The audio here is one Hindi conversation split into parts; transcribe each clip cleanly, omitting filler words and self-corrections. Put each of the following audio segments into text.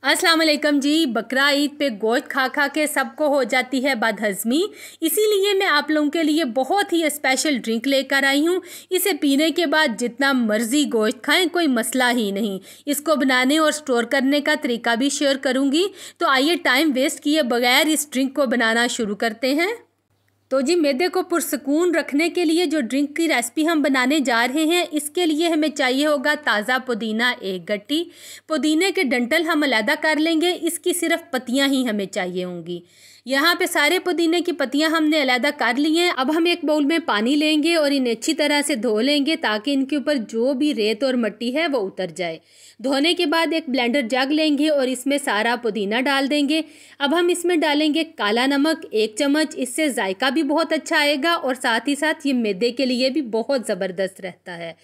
अस्सलाम वालेकुम जी। बकरा ईद पे गोश्त खा खा के सबको हो जाती है बदहज़मी, इसीलिए मैं आप लोगों के लिए बहुत ही स्पेशल ड्रिंक लेकर आई हूँ। इसे पीने के बाद जितना मर्ज़ी गोश्त खाएं कोई मसला ही नहीं। इसको बनाने और स्टोर करने का तरीका भी शेयर करूँगी। तो आइए टाइम वेस्ट किए बगैर इस ड्रिंक को बनाना शुरू करते हैं। तो जी मैदे को पुरसकून रखने के लिए जो ड्रिंक की रेसिपी हम बनाने जा रहे हैं, इसके लिए हमें चाहिए होगा ताज़ा पुदीना 1 गट्टी। पुदीने के डंठल हम अलहदा कर लेंगे, इसकी सिर्फ पत्तियां ही हमें चाहिए होंगी। यहाँ पे सारे पुदीने की पत्तियां हमने अलहदा कर ली हैं। अब हम एक बाउल में पानी लेंगे और इन्हें अच्छी तरह से धो लेंगे ताकि इनके ऊपर जो भी रेत और मिट्टी है वो उतर जाए। धोने के बाद एक ब्लेंडर जग लेंगे और इसमें सारा पुदीना डाल देंगे। अब हम इसमें डालेंगे काला नमक 1 चम्मच, इससे जायका भी बहुत अच्छा आएगा और साथ ही साथ ये मैदे के लिए भी बहुत ज़बरदस्त रहता है।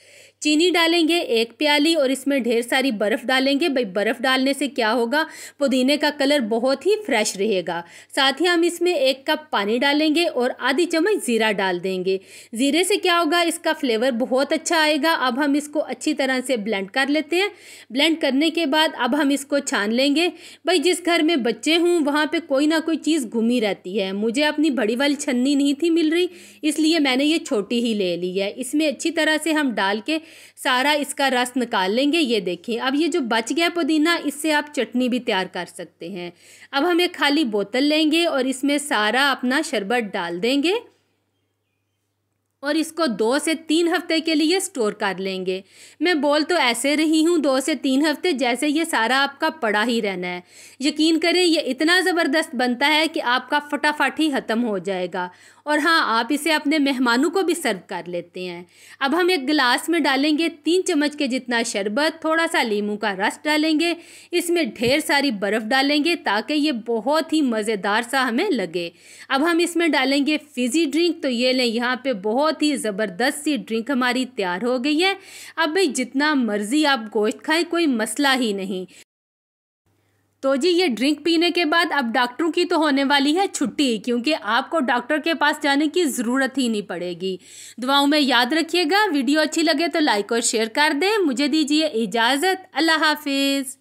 चीनी डालेंगे 1 प्याली और इसमें ढेर सारी बर्फ़ डालेंगे। भाई बर्फ़ डालने से क्या होगा, पुदीने का कलर बहुत ही फ्रेश रहेगा। साथ ही हम इसमें 1 कप पानी डालेंगे और आधी चम्मच ज़ीरा डाल देंगे। ज़ीरे से क्या होगा, इसका फ्लेवर बहुत अच्छा आएगा। अब हम इसको अच्छी तरह से ब्लेंड कर लेते हैं। ब्लेंड करने के बाद अब हम इसको छान लेंगे। भाई जिस घर में बच्चे हों वहाँ पे कोई ना कोई चीज़ घुमी रहती है। मुझे अपनी बड़ी वाली छन्नी नहीं थी मिल रही, इसलिए मैंने ये छोटी ही ले ली है। इसमें अच्छी तरह से हम डाल के सारा इसका रस निकाल लेंगे। ये देखिए, अब ये जो बच गया पुदीना, इससे आप चटनी भी तैयार कर सकते हैं। अब हम एक खाली बोतल लेंगे और इसमें सारा अपना शरबत डाल देंगे और इसको 2 से 3 हफ्ते के लिए स्टोर कर लेंगे। मैं बोल तो ऐसे रही हूँ 2 से 3 हफ्ते, जैसे ये सारा आपका पड़ा ही रहना है। यकीन करें ये इतना ज़बरदस्त बनता है कि आपका फटाफट ही ख़त्म हो जाएगा। और हाँ, आप इसे अपने मेहमानों को भी सर्व कर लेते हैं। अब हम एक गिलास में डालेंगे 3 चम्मच के जितना शरबत, थोड़ा सा नींबू का रस डालेंगे, इसमें ढेर सारी बर्फ़ डालेंगे ताकि ये बहुत ही मज़ेदार सा हमें लगे। अब हम इसमें डालेंगे फ़िज़ी ड्रिंक। तो ये लें, यहाँ पे बहुत ही ज़बरदस्त सी ड्रिंक हमारी तैयार हो गई है। अब भाई जितना मर्ज़ी आप गोश्त खाएं कोई मसला ही नहीं। तो जी ये ड्रिंक पीने के बाद अब डॉक्टरों की तो होने वाली है छुट्टी, क्योंकि आपको डॉक्टर के पास जाने की ज़रूरत ही नहीं पड़ेगी। दुआओं में याद रखिएगा। वीडियो अच्छी लगे तो लाइक और शेयर कर दें। मुझे दीजिए इजाज़त। अल्लाह हाफिज़।